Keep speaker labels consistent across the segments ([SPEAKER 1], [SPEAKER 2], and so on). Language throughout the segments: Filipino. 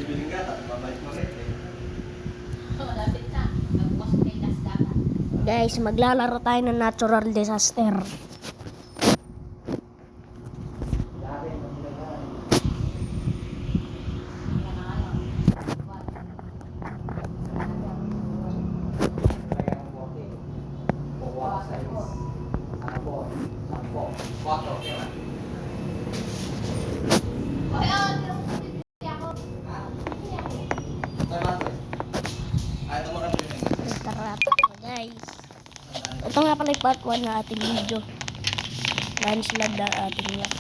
[SPEAKER 1] bibiling ka, tapos babalik mo rin eh.
[SPEAKER 2] Malapit na. Nagbukas na yung gas dapat.
[SPEAKER 3] Guys, maglalaro tayo ng natural disaster. Tara, guys. Ito nga pala yung part 1 na ating video. Landslide na ating yan.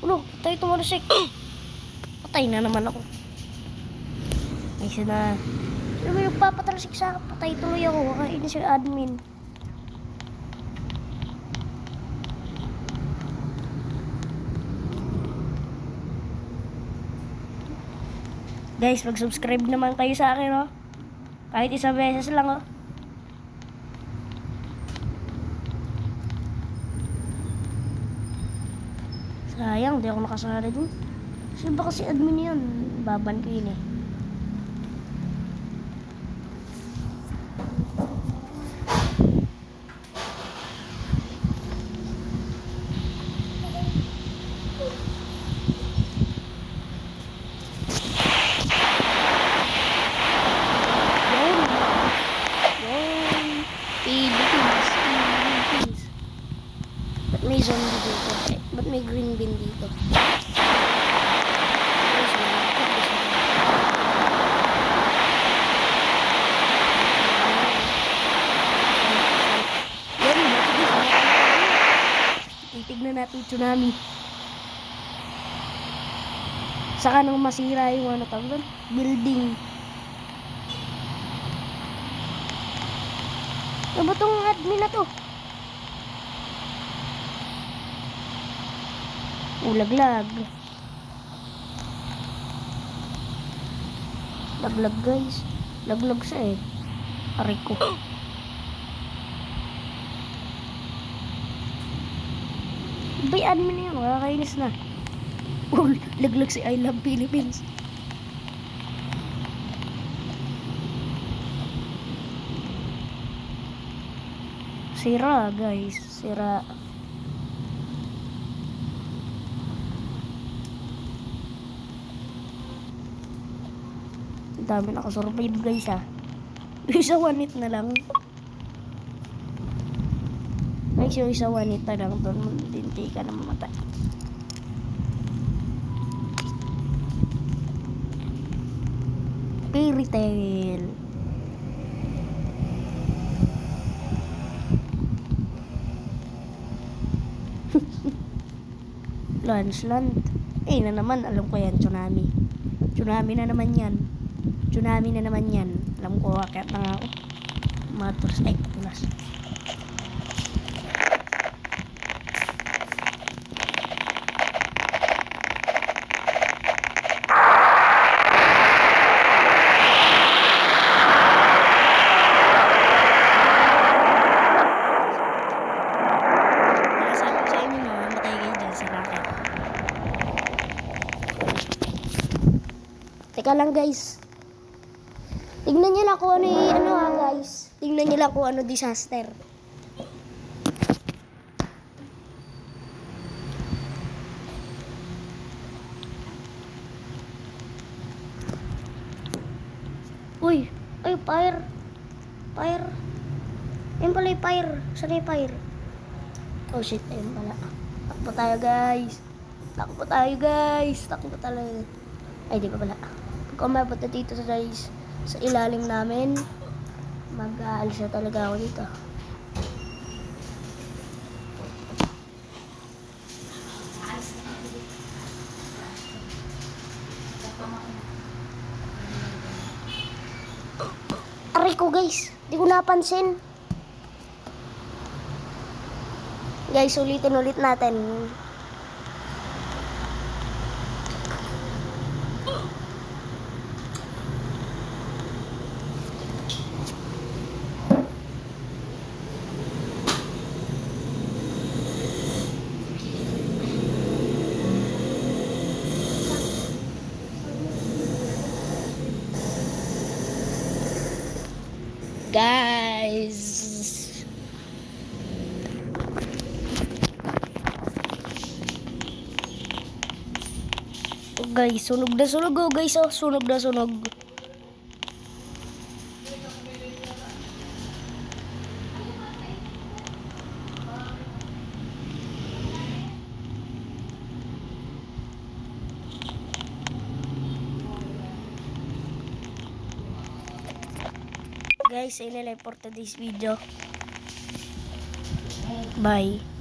[SPEAKER 3] Ulo, patay tumarasik. Patay na naman ako. Isa na. Ano ba yung papatarasik sa akin? Patay tuloy ako. Kainis yung admin. Guys, mag-subscribe naman kayo sa akin, oh. Kahit isang beses lang, oh. Sayang, di ako nakasali dun. Sino ba kasi admin yun? Baban ko yun, eh. Philippines. Ba't may zombie dito? Ba't may green bean dito? Titignan natin tsunami. Saka nang masira yung ano tawag, building. Ano ba tong admin na to? Laglag. Laglag guys. Laglag siya eh. Aray ko. Bay admin na yun. Makakainis na. Oh, laglag si I Love Philippines. Sira guys, sira. Dami nakasurvive guys ah. Isa 1 hit na lang. Guys, yung isa 1 hit na lang doon, hindi ka na mamatay. Fairy Tail. Landslide. Eh na naman, alam ko yan, tsunami. Tsunami na naman yan. Tsunami na naman yan. Alam ko, akit na nga ako. Matos, ay, pulas. Teka lang guys. Tingnan niyo lang kung ano yung ano ha guys. Tingnan niyo lang kung ano disaster. Uy, ay fire. Fire. Ayun pala yung fire. Saan yung fire? Oh shit, ayun pala. Takbo tayo guys. Takbo tayo guys. Takbo talaga. Ay di pa pala. Pag umabot na dito sa guys, sa ilalim namin, mag-aalis na talaga ako dito. Aray ko guys, di ko napansin. Guys, ulitin ulit natin. Guys, sunog na sunog oh guys oh. Sunog na sunog. Guys, yun na lang for today's video. Bye.